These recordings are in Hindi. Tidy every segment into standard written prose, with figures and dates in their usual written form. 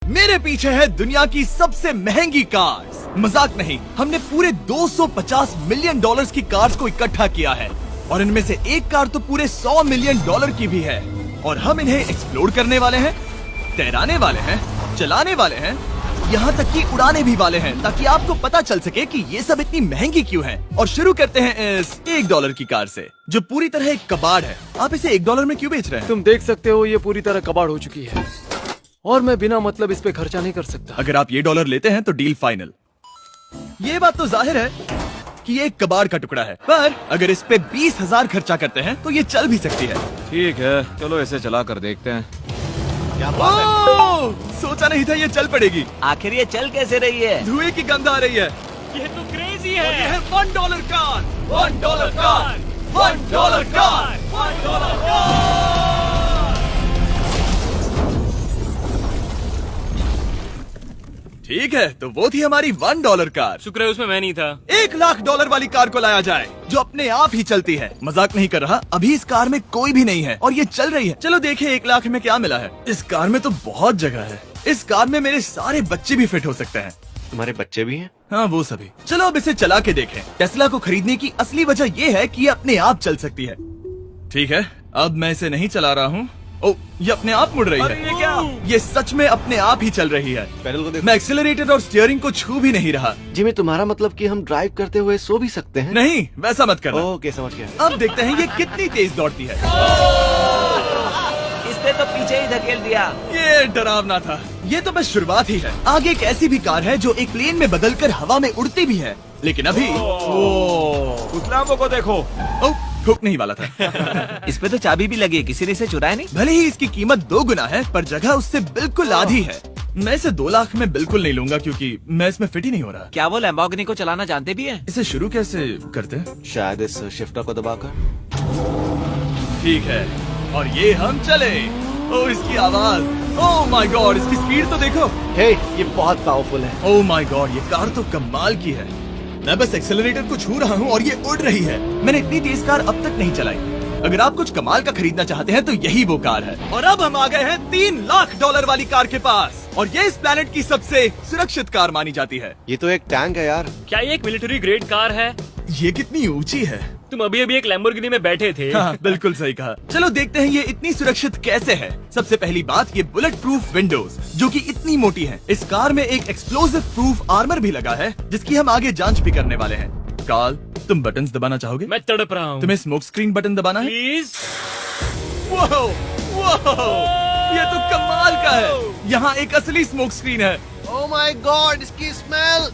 मेरे पीछे है दुनिया की सबसे महंगी कार्स। मजाक नहीं, हमने पूरे 250 मिलियन डॉलर्स की कार्स को इकट्ठा किया है और इनमें से एक कार तो पूरे 100 मिलियन डॉलर की भी है। और हम इन्हें एक्सप्लोर करने वाले हैं, तैराने वाले हैं, चलाने वाले हैं, यहाँ तक कि उड़ाने भी वाले हैं, ताकि आपको पता चल सके कि ये सब इतनी महंगी क्यों है। और शुरू करते हैं इस $1 की कार से, जो पूरी तरह एक कबाड़ है। आप इसे $1 में क्यों बेच रहे हैं? तुम देख सकते हो ये पूरी तरह कबाड़ हो चुकी है और मैं बिना मतलब इस पे खर्चा नहीं कर सकता। अगर आप ये $1 लेते हैं तो डील फाइनल। ये बात तो जाहिर है कि ये एक कबाड़ का टुकड़ा है, पर अगर इस पे 20,000 खर्चा करते हैं तो ये चल भी सकती है। ठीक है, चलो इसे चला कर देखते हैं। क्या बात है? सोचा नहीं था ये चल पड़ेगी। आखिर ये चल कैसे रही है? धुएं की गंध आ रही है। ये तो क्रेजी और ये है $1 कार, $1 कार, $1 कार, $1 कार। ठीक है, तो वो थी हमारी $1 कार। शुक्र है उसमें मैं नहीं था। $1,00,000 वाली कार को लाया जाए, जो अपने आप ही चलती है। मजाक नहीं कर रहा, अभी इस कार में कोई भी नहीं है और ये चल रही है। चलो देखें 1 लाख में क्या मिला है। इस कार में तो बहुत जगह है। इस कार में मेरे सारे बच्चे भी फिट हो सकते हैं। तुम्हारे बच्चे भी हैं? हाँ, वो सभी। चलो अब इसे चला के देखें। टेस्ला को खरीदने की असली वजह ये है कि ये अपने आप चल सकती है। ठीक है, अब मैं इसे नहीं चला रहा हूँ। ओ, ये अपने आप मुड़ रही है। ये क्या? ये सच में अपने आप ही चल रही है। पैडल को देखो। मैं एक्सेलरेटर और स्टीयरिंग को छू भी नहीं रहा। जिमी, तुम्हारा मतलब कि हम ड्राइव करते हुए सो भी सकते हैं? नहीं, वैसा मत करना। ओके, समझ गया। अब देखते हैं ये कितनी तेज दौड़ती है। इसने तो पीछे ही धकेल दिया। ये डरावना था। ये तो बस शुरुआत ही है। आगे एक ऐसी भी कार है जो एक प्लेन में बदलकर हवा में उड़ती भी है, लेकिन अभी उस लैम्बो को देखो। ओ, ठोक नहीं वाला था। इस पे तो चाबी भी लगी है, किसी ने इसे चुराया नहीं। भले ही इसकी कीमत 2 गुना है, पर जगह उससे बिल्कुल आधी है। मैं इसे 2 लाख में बिल्कुल नहीं लूंगा, क्योंकि मैं इसमें फिट ही नहीं हो रहा। क्या वो लैम्बोर्गिनी को चलाना जानते भी हैं? इसे शुरू कैसे करते हैं? शायद इस शिफ्टर को दबाकर। ठीक है, और ये हम चले। ओ, इसकी आवाज, ओह माय गॉड, इसकी स्पीड तो देखो। हे, ये बहुत पावरफुल है। ओह माय गॉड, ये कार तो कमाल की है। मैं बस एक्सेलरेटर को छू रहा हूँ और ये उड़ रही है। मैंने इतनी तेज कार अब तक नहीं चलाई। अगर आप कुछ कमाल का खरीदना चाहते हैं तो यही वो कार है। और अब हम आ गए हैं $3,00,000 वाली कार के पास, और ये इस प्लेनेट की सबसे सुरक्षित कार मानी जाती है। ये तो एक टैंक है यार। क्या ये एक मिलिट्री ग्रेड कार है? ये कितनी ऊंची है। तुम अभी अभी एक लैम्बोर्गिनी में बैठे थे। हाँ, बिल्कुल सही कहा। चलो देखते हैं ये इतनी सुरक्षित कैसे है। सबसे पहली बात, ये बुलेट प्रूफ विंडोज, जो कि इतनी मोटी है। इस कार में एक एक्सप्लोसिव प्रूफ आर्मर भी लगा है, जिसकी हम आगे जांच भी करने वाले हैं। कार्ल, तुम बटन्स दबाना चाहोगे? मैं तड़प रहा हूँ। तुम्हें स्मोक स्क्रीन बटन दबाना है? प्लीज। वाह, वाह, ये तो कमाल का है। यहाँ एक असली स्मोक स्क्रीन है। ओह माय गॉड, इसकी स्मेल।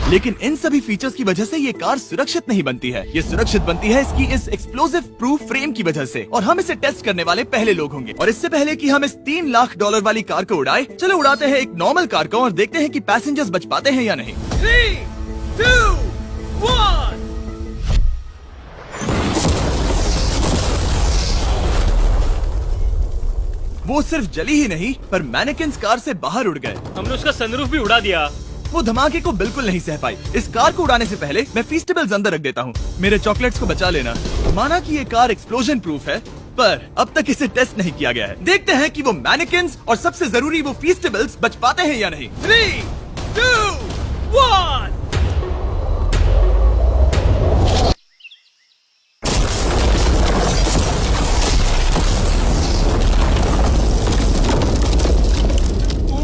लेकिन इन सभी फीचर्स की वजह से ये कार सुरक्षित नहीं बनती है। ये सुरक्षित बनती है इसकी इस एक्सप्लोसिव प्रूफ फ्रेम की वजह से, और हम इसे टेस्ट करने वाले पहले लोग होंगे। और इससे पहले कि हम इस $3,00,000 वाली कार को उड़ाए, चलो उड़ाते हैं एक नॉर्मल कार को और देखते हैं कि पैसेंजर्स बच पाते हैं या नहीं। 3, 2, 1। वो सिर्फ जली ही नहीं, पर मैनेकिन्स कार से बाहर उड़ गए। हमने उसका सनरूफ भी उड़ा दिया। वो धमाके को बिल्कुल नहीं सह पाई। इस कार को उड़ाने से पहले मैं फीस्टेबल्स अंदर रख देता हूँ। मेरे चॉकलेट्स को बचा लेना। माना कि ये कार एक्सप्लोजन प्रूफ है, पर अब तक इसे टेस्ट नहीं किया गया है। देखते हैं कि वो मैनेकिन्स और सबसे जरूरी वो फीस्टेबल्स बच पाते हैं या नहीं। 3, 2, 1।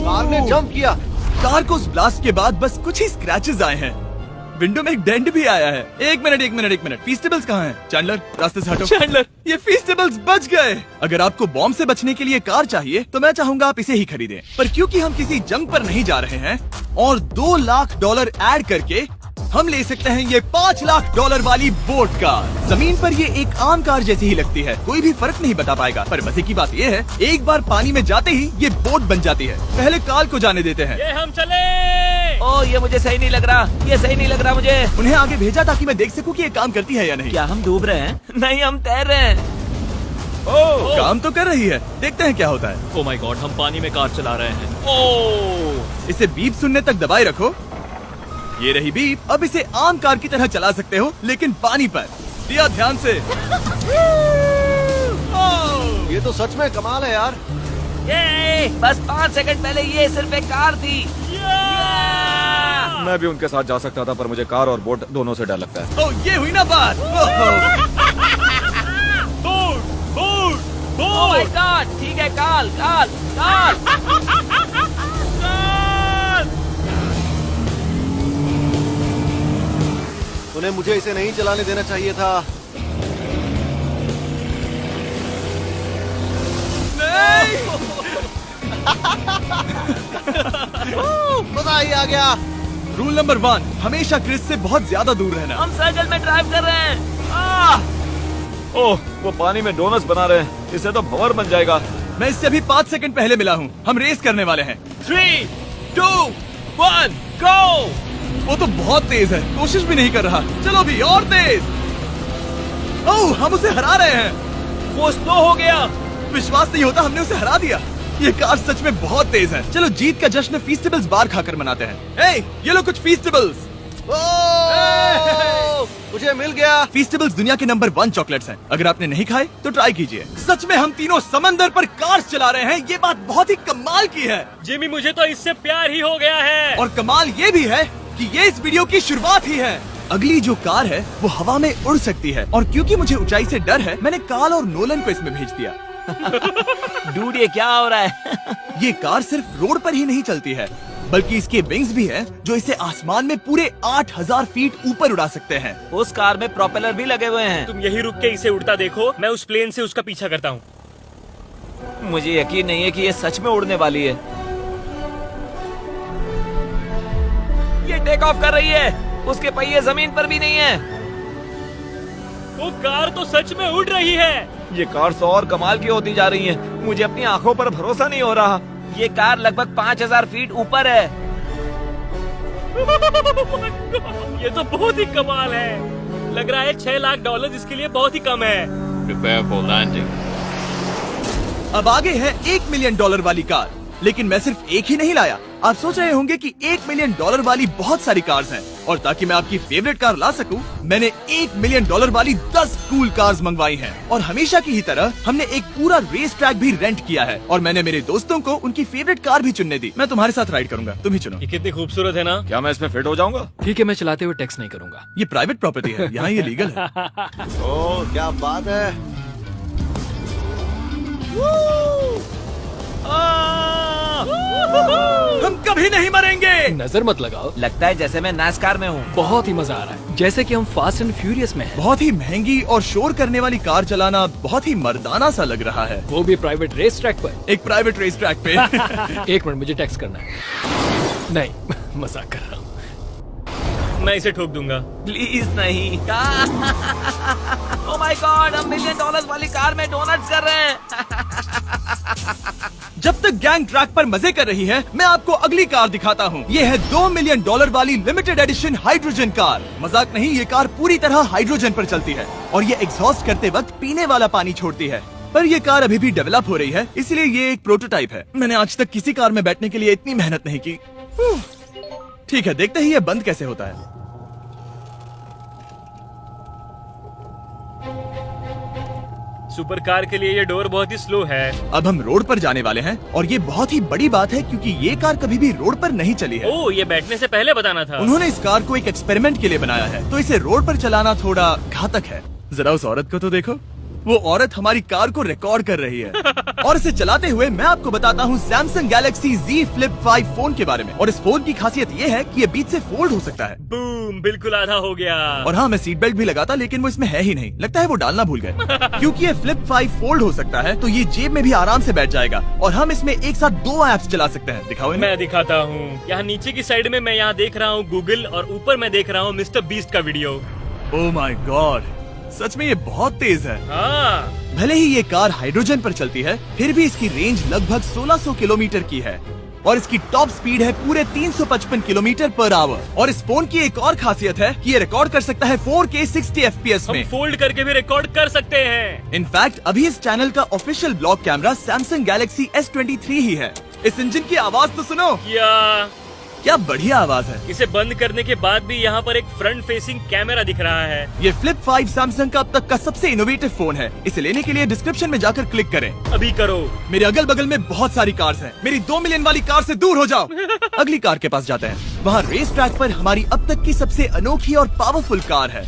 कार ने जंप किया। कार को उस ब्लास्ट के बाद बस कुछ ही स्क्रैचेस आए हैं। विंडो में एक डेंट भी आया है। एक मिनट, फीस्टेबल्स कहाँ हैं? चैंडलर, रास्ते से हटो। चैंडलर, ये फीस्टेबल्स बच गए। अगर आपको बॉम्ब से बचने के लिए कार चाहिए तो मैं चाहूंगा आप इसे ही खरीदें। पर क्योंकि हम किसी जंग पर नहीं जा रहे हैं और $2,00,000 ऐड करके हम ले सकते हैं ये $5,00,000 वाली बोट कार। जमीन पर ये एक आम कार जैसी ही लगती है, कोई भी फर्क नहीं बता पाएगा। पर मजे की बात ये है, एक बार पानी में जाते ही ये बोट बन जाती है। पहले कार्ल को जाने देते हैं। ये हम चले। ओ, ये मुझे सही नहीं लग रहा। ये सही नहीं लग रहा मुझे। उन्हें आगे भेजा ताकि मैं देख सकूं कि ये काम करती है या नहीं। क्या हम डूब रहे हैं? नहीं, हम तैर रहे हैं। काम तो कर रही है, देखते हैं क्या होता है। ओ माय गॉड, हम पानी में कार चला रहे हैं। ओ, इसे बीप सुनने तक दबाए रखो। ये रही बीप। अब इसे आम कार की तरह चला सकते हो, लेकिन पानी पर। दिया ध्यान से। ये तो सच में कमाल है यार। ये बस 5 सेकंड पहले ये सिर्फ एक कार थी। मैं भी उनके साथ जा सकता था, पर मुझे कार और बोट दोनों से डर लगता है। ओ ये हुई ना बात। ओह माय गॉड, ठीक है, काल काल काल। उन्हें मुझे इसे नहीं चलाने देना चाहिए था। मजा ही आ गया। रूल नंबर 1, हमेशा क्रिस से बहुत ज्यादा दूर रहना। हम सर्कल में ड्राइव कर रहे हैं। ओह, वो पानी में डोनट्स बना रहे हैं। इससे तो भंवर बन जाएगा। मैं इससे अभी 5 सेकंड पहले मिला हूँ। हम रेस करने वाले हैं। 3, 2, 1, गो। वो तो बहुत तेज है, कोशिश भी नहीं कर रहा। चलो भी और तेज। ओह, हम उसे हरा रहे हैं। वो स्लो हो गया। विश्वास नहीं होता, हमने उसे हरा दिया। ये कार सच में बहुत तेज है। चलो जीत का जश्न फीस्टेबल्स बार खाकर मनाते हैं। ये लो कुछ फीस्टेबल्स। मुझे मिल गया। फीस्टेबल्स दुनिया के नंबर 1 चॉकलेट्स हैं। अगर आपने नहीं खाए तो ट्राई कीजिए। सच में हम तीनों समंदर पर कार चला रहे हैं। ये बात बहुत ही कमाल की है। जिमी, मुझे तो इससे प्यार ही हो गया है। और कमाल ये भी है कि ये इस वीडियो की शुरुआत ही है। अगली जो कार है वो हवा में उड़ सकती है, और क्योंकि मुझे ऊंचाई से डर है, मैंने काल और नोलन को इसमें भेज दिया। डूड, ये क्या हो रहा है? ये कार सिर्फ रोड पर ही नहीं चलती है, बल्कि इसके विंग्स भी हैं, जो इसे आसमान में पूरे 8000 फीट ऊपर उड़ा सकते हैं। उस कार में प्रोपेलर भी लगे हुए हैं। तुम यही रुक के इसे उड़ता देखो, मैं उस प्लेन से उसका पीछा करता हूँ। मुझे यकीन नहीं है कि ये सच में उड़ने वाली है। ये टेक ऑफ कर रही है। उसके पहिए जमीन पर भी नहीं है। वो कार तो सच में उड़ रही है। ये कार तो और कमाल की होती जा रही है। मुझे अपनी आंखों पर भरोसा नहीं हो रहा। ये कार लगभग 5000 फीट ऊपर है। ये तो बहुत ही कमाल है। लग रहा है $6 लाख इसके लिए बहुत ही कम है। Prepare for landing. अब आगे है $1 मिलियन वाली कार, लेकिन मैं सिर्फ एक ही नहीं लाया। आप सोच रहे होंगे कि $1 मिलियन वाली बहुत सारी कार्स हैं, और ताकि मैं आपकी फेवरेट कार ला सकूं, मैंने $1 मिलियन वाली 10 कूल कार्स मंगवाई हैं। और हमेशा की ही तरह हमने एक पूरा रेस ट्रैक भी रेंट किया है, और मैंने मेरे दोस्तों को उनकी फेवरेट कार भी चुनने दी। मैं तुम्हारे साथ राइड करूंगा, तुम ही चुनो। ये कितनी खूबसूरत है ना। क्या मैं इसमें फिट हो जाऊंगा? ठीक है, मैं चलाते हुए टेक्स्ट नहीं करूंगा। ये प्राइवेट प्रॉपर्टी है, यहाँ ये लीगल है। ओह, क्या बात है। हम कभी नहीं मरेंगे। नजर मत लगाओ। लगता है जैसे मैं नास्कार में हूँ। बहुत ही मजा आ रहा है, जैसे कि हम फास्ट एंड फ्यूरियस में हैं। बहुत ही महंगी और शोर करने वाली कार चलाना बहुत ही मर्दाना सा लग रहा है। वो भी प्राइवेट रेस ट्रैक पर। एक प्राइवेट रेस ट्रैक पे। 1 मिनट, मुझे टेक्स्ट करना है। नहीं, मजाक कर रहा हूँ। मैं इसे ठोक दूंगा। प्लीज नहीं। ओह माय गॉड, हम $1 मिलियन वाली कार में डोनट्स कर रहे हैं। जब तक गैंग ट्रैक पर मजे कर रही है, मैं आपको अगली कार दिखाता हूँ। ये है $2 मिलियन वाली लिमिटेड एडिशन हाइड्रोजन कार। मजाक नहीं, ये कार पूरी तरह हाइड्रोजन पर चलती है, और ये एग्जॉस्ट करते वक्त पीने वाला पानी छोड़ती है। पर ये कार अभी भी डेवलप हो रही है, इसलिए ये एक प्रोटोटाइप है। मैंने आज तक किसी कार में बैठने के लिए इतनी मेहनत नहीं की। ठीक है, देखते ही ये बंद कैसे होता है। सुपर कार के लिए ये डोर बहुत ही स्लो है। अब हम रोड पर जाने वाले हैं, और ये बहुत ही बड़ी बात है, क्योंकि ये कार कभी भी रोड पर नहीं चली है। ओह, ये बैठने से पहले बताना था। उन्होंने इस कार को एक एक्सपेरिमेंट के लिए बनाया है, तो इसे रोड पर चलाना थोड़ा घातक है। जरा उस औरत को तो देखो, वो औरत हमारी कार को रिकॉर्ड कर रही है। और इसे चलाते हुए मैं आपको बताता हूँ Samsung Galaxy Z Flip 5 phone के बारे में। और इस फोन की खासियत ये है कि ये बीच से फोल्ड हो सकता है। बूम, बिल्कुल आधा हो गया। और हाँ, मैं सीट बेल्ट भी लगाता, लेकिन वो इसमें है ही नहीं। लगता है वो डालना भूल गए। क्योंकि ये Flip 5 फोल्ड हो सकता है, तो ये जेब में भी आराम से बैठ जाएगा, और हम इसमें एक साथ 2 ऐप्स चला सकते हैं। दिखाओ इन्हें। मैं दिखाता हूँ। यहाँ नीचे की साइड में मैं यहाँ देख रहा हूँ गूगल, और ऊपर मैं देख रहा हूँ मिस्टर बीस्ट का वीडियो। ओह माय गॉड, सच में ये बहुत तेज है। हाँ, भले ही ये कार हाइड्रोजन पर चलती है, फिर भी इसकी रेंज लगभग 1600 किलोमीटर की है, और इसकी टॉप स्पीड है पूरे 355 किलोमीटर पर आवर। और इस फोन की एक और खासियत है कि ये रिकॉर्ड कर सकता है 4K 60 FPS हम में। फोल्ड करके भी रिकॉर्ड कर सकते हैं। इनफैक्ट अभी इस चैनल का official blog camera Samsung Galaxy S23 ही है। इस इंजन की आवाज तो सुनो। क्या बढ़िया आवाज है। इसे बंद करने के बाद भी यहाँ पर एक फ्रंट फेसिंग कैमरा दिख रहा है। ये फ्लिप 5 सैमसंग का अब तक का सबसे इनोवेटिव फोन है। इसे लेने के लिए डिस्क्रिप्शन में जाकर क्लिक करें। अभी करो। मेरे अगल बगल में बहुत सारी कार्स हैं। मेरी 2 मिलियन वाली कार से दूर हो जाओ। अगली कार के पास जाते हैं। वहाँ रेस ट्रैक पर हमारी अब तक की सबसे अनोखी और पावरफुल कार है।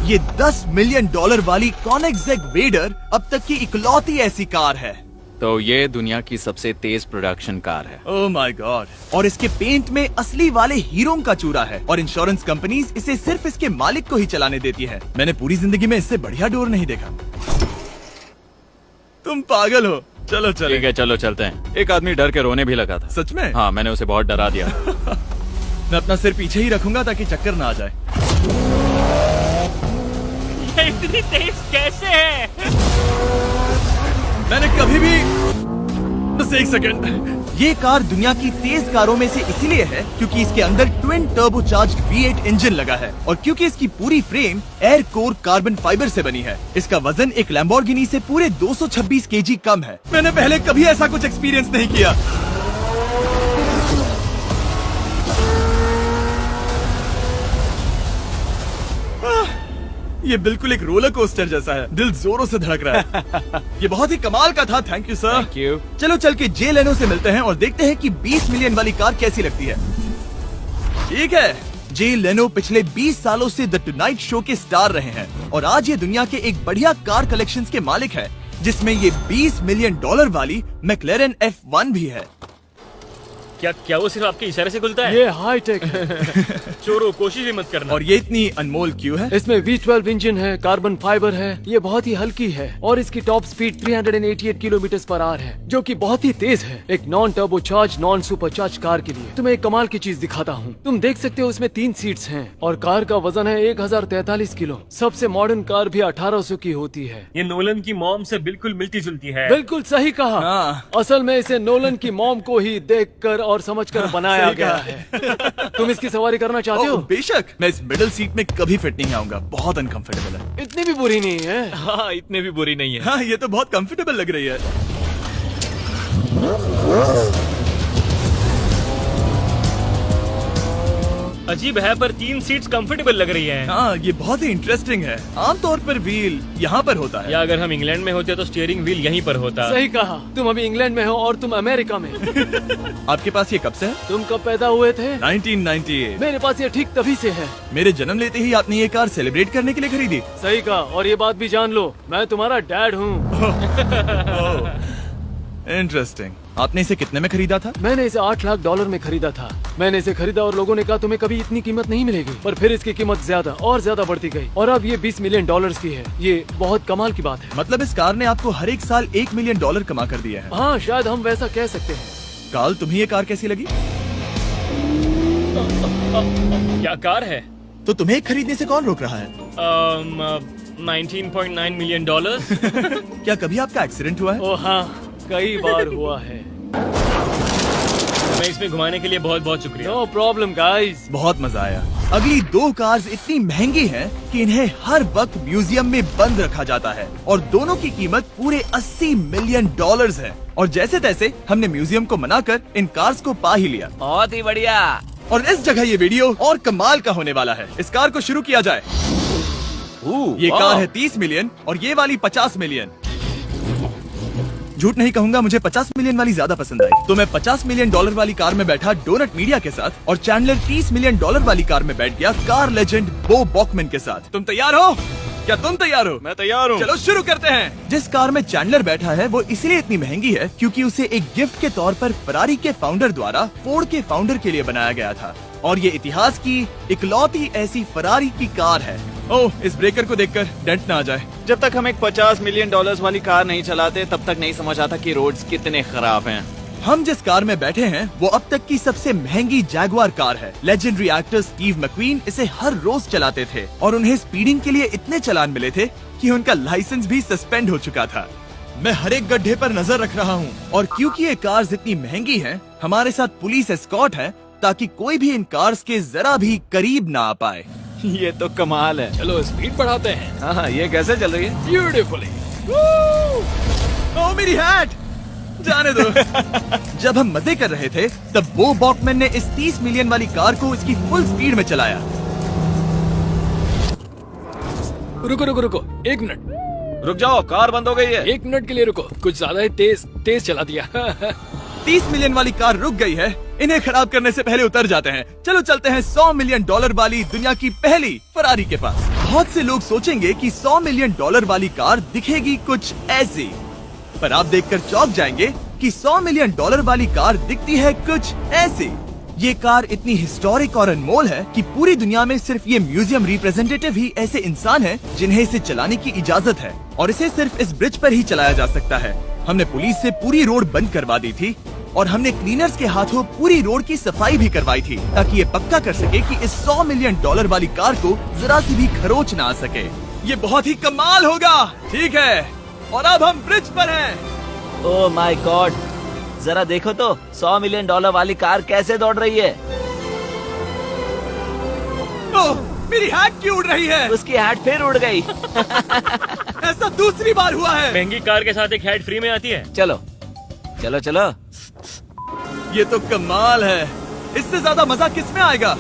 ये $10 मिलियन वाली कॉनिग्सेग वेडर अब तक की इकलौती ऐसी कार है। तो ये दुनिया की सबसे तेज प्रोडक्शन कार है। Oh my God. और इसके पेंट में असली वाले हीरो का चूरा है और इंश्योरेंस कंपनीज इसे सिर्फ इसके मालिक को ही चलाने देती है। मैंने पूरी जिंदगी में इससे बढ़िया डोर नहीं देखा। तुम पागल हो। चलो चलो। ठीक है चलो चलते हैं। एक आदमी डर के रोने भी लगा था। सच में? हाँ मैंने उसे बहुत डरा दिया। मैं अपना सिर पीछे ही रखूंगा ताकि चक्कर ना आ जाए। ये इतनी तेज कैसे है? मैंने कभी भी बस एक सेकंड। ये कार दुनिया की तेज कारों में से इसीलिए है क्योंकि इसके अंदर ट्विन टर्बोचार्ज्ड V8 इंजन लगा है और क्योंकि इसकी पूरी frame air core carbon fibre से बनी है। इसका वजन एक लैम्बोर्गिनी से पूरे 226 kg कम है। मैंने पहले कभी ऐसा कुछ एक्सपीरियंस नहीं किया। ये बिल्कुल एक रोलर कोस्टर जैसा है। दिल जोरों से धड़क रहा है। ये बहुत ही कमाल का था। Thank you sir. Thank you. चलो चल के जे लेनो से मिलते हैं और देखते हैं कि 20 मिलियन वाली कार कैसी लगती है। ठीक है। जे लेनो पिछले 20 सालों से द टुनाइट शो के स्टार रहे हैं और आज ये दुनिया के एक बढ़िया कार कलेक्शंस के मालिक है जिसमें ये $20 मिलियन वाली मैक्लेरन F1 भी है। क्या वो सिर्फ आपके इशारे से खुलता है? ये हाई टेक है। चोरों कोशिश भी मत करना। और ये इतनी अनमोल क्यों है? इसमें V12 इंजन है, कार्बन फाइबर है, ये बहुत ही हल्की है और इसकी top speed 388 kilometre per hour है जो कि बहुत ही तेज है। एक non turbocharge non supercharge car के लिए तुम्हें एक कमाल की चीज दिखाता हूँ। तुम देख सकते हो इसमें 3 सीट्स हैं और कार का वजन है 1043 किलो। सबसे मॉडर्न कार भी 1800 की होती है। ये नोलन की मॉम से बिल्कुल मिलती जुलती है। बिल्कुल सही कहा। हाँ। असल में इसे नोलन की मॉम को ही देखकर और समझकर बनाया सही गया कहा। है। तुम इसकी सवारी करना चाहते हो? ओह, बेशक। मैं इस मिडिल सीट में कभी फिट नहीं आऊंगा। बहुत अनकंफर्टेबल है। इतनी भी बुरी नहीं है। हाँ इतने भी बुरी नहीं है। हाँ ये तो बहुत कंफर्टेबल लग रही है। अजीब है पर 3 सीट्स कंफर्टेबल लग रही हैं। हाँ ये बहुत ही इंटरेस्टिंग है। आमतौर पर व्हील यहाँ पर होता है। या अगर हम इंग्लैंड में होते तो स्टीयरिंग व्हील यहीं पर होता। सही कहा। तुम अभी इंग्लैंड में हो और तुम अमेरिका में। आपके पास ये कब से है? तुम कब पैदा हुए थे? 1998। मेरे पास ये ठीक तभी से है। मेरे जन्म लेते ही आपने ये कार सेलिब्रेट करने के लिए खरीदी। सही कहा। और ये बात भी जान लो, मैं तुम्हारा डैड हूँ। इंटरेस्टिंग। आपने इसे कितने में खरीदा था? मैंने इसे $8 लाख में खरीदा था। मैंने इसे खरीदा और लोगों ने कहा तुम्हें कभी इतनी कीमत नहीं मिलेगी, पर फिर इसकी कीमत ज्यादा और ज्यादा बढ़ती गई और अब ये $20 मिलियन की है। ये बहुत कमाल की बात है। मतलब इस कार ने आपको हर एक साल $1 मिलियन कमा कर दिया है। हाँ शायद हम वैसा कह सकते हैं। काल तुम्हें ये कार कैसी लगी? क्या कार है? तो तुम्हें खरीदने से कौन रोक रहा है? 19.9 मिलियन। क्या कभी आपका एक्सीडेंट हुआ है? ओ हाँ, कई बार हुआ है। मैं इसमें घुमाने के लिए बहुत बहुत शुक्रिया। No problem guys. बहुत मजा आया। अगली 2 कार्स इतनी महंगी हैं कि इन्हें हर वक्त म्यूजियम में बंद रखा जाता है और दोनों की कीमत पूरे $80 मिलियन है। और जैसे तैसे हमने म्यूजियम को मनाकर इन कार्स को पा ही लिया। बहुत ही बढ़िया। और इस जगह ये वीडियो और कमाल का होने वाला है। इस कार को शुरू किया जाए। ये कार है 30 मिलियन और ये वाली 50 मिलियन। झूठ नहीं कहूंगा, मुझे 50 मिलियन वाली ज्यादा पसंद आई। तो मैं $50 मिलियन वाली कार में बैठा डोनट मीडिया के साथ और चैंडलर $30 मिलियन वाली कार में बैठ गया कार लेजेंड बो बॉकमैन के साथ। तुम तैयार हो? क्या तुम तैयार हो? मैं तैयार हूँ। चलो शुरू करते हैं। जिस कार में चैंडलर बैठा है वो इसलिए इतनी महंगी है क्योंकि उसे एक गिफ्ट के तौर पर फरारी के फाउंडर द्वारा फोर्ड के फाउंडर के लिए बनाया गया था और ये इतिहास की इकलौती ऐसी फरारी की कार है। ओह, इस ब्रेकर को देखकर डेंट ना आ जाए। जब तक हम एक $50 मिलियन वाली कार नहीं चलाते तब तक नहीं समझ आता कि रोड्स कितने खराब हैं। हम जिस कार में बैठे हैं वो अब तक की सबसे महंगी जैगुआर कार है। लेजेंडरी एक्टर स्टीव मैक्वीन इसे हर रोज चलाते थे और उन्हें स्पीडिंग के लिए इतने चालान मिले थे कि उनका लाइसेंस भी सस्पेंड हो चुका था। मैं हर एक गड्ढे पर नजर रख रहा हूँ और क्योंकि ये कार्स इतनी महंगी हैं, हमारे साथ पुलिस एस्कॉर्ट है ताकि कोई भी इन कार्स के जरा भी करीब ना आ पाए। ये तो कमाल है। चलो स्पीड बढ़ाते हैं। हाँ ये कैसे चल रही है? ब्यूटीफुली। ओह मेरी हैट! जाने दो। जब हम मजे कर रहे थे तब बो बॉकमैन ने इस 30 मिलियन वाली कार को इसकी फुल स्पीड में चलाया। रुको रुको रुको, 1 मिनट। रुक जाओ, कार बंद हो गई है। 1 मिनट के लिए रुको, कुछ ज्यादा ही तेज चला दिया। 30 मिलियन वाली कार रुक गई है। इन्हें खराब करने से पहले उतर जाते हैं। चलो चलते हैं $100 मिलियन वाली दुनिया की पहली फरारी के पास। बहुत से लोग सोचेंगे कि $100 मिलियन वाली कार दिखेगी कुछ ऐसी, पर आप देखकर चौंक जाएंगे कि $100 मिलियन वाली कार दिखती है कुछ ऐसी। ये कार इतनी हिस्टोरिक और अनमोल है कि पूरी दुनिया में सिर्फ ये म्यूजियम रिप्रेजेंटेटिव ही ऐसे इंसान हैं जिन्हें इसे चलाने की इजाजत है, और इसे सिर्फ इस ब्रिज पर ही चलाया जा सकता है। हमने पुलिस से पूरी रोड बंद करवा दी थी और हमने क्लीनर्स के हाथों पूरी रोड की सफाई भी करवाई थी, ताकि ये पक्का कर सके कि इस $100 मिलियन वाली कार को जरा सी भी खरोच ना आ सके। ये बहुत ही कमाल होगा, ठीक है? और अब हम ब्रिज पर हैं। ओह माय गॉड, जरा देखो तो $100 मिलियन वाली कार कैसे दौड़ रही है। ओह, मेरी हैट क्यों उड़ रही है? उसकी हैट फिर उड़ गई। ऐसा दूसरी बार हुआ है। महंगी कार के साथ एक हेड फ्री में आती है। चलो चलो चलो। ये तो कमाल है। इससे ज्यादा मजा किस में आएगा?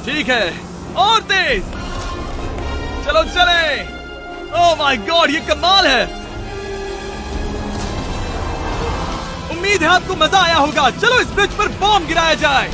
ठीक है, और तेज। चलो चले। ओह माय गॉड, ये कमाल है। उम्मीद है आपको मजा आया होगा। चलो इस ब्रिज पर बॉम्ब गिराया जाए।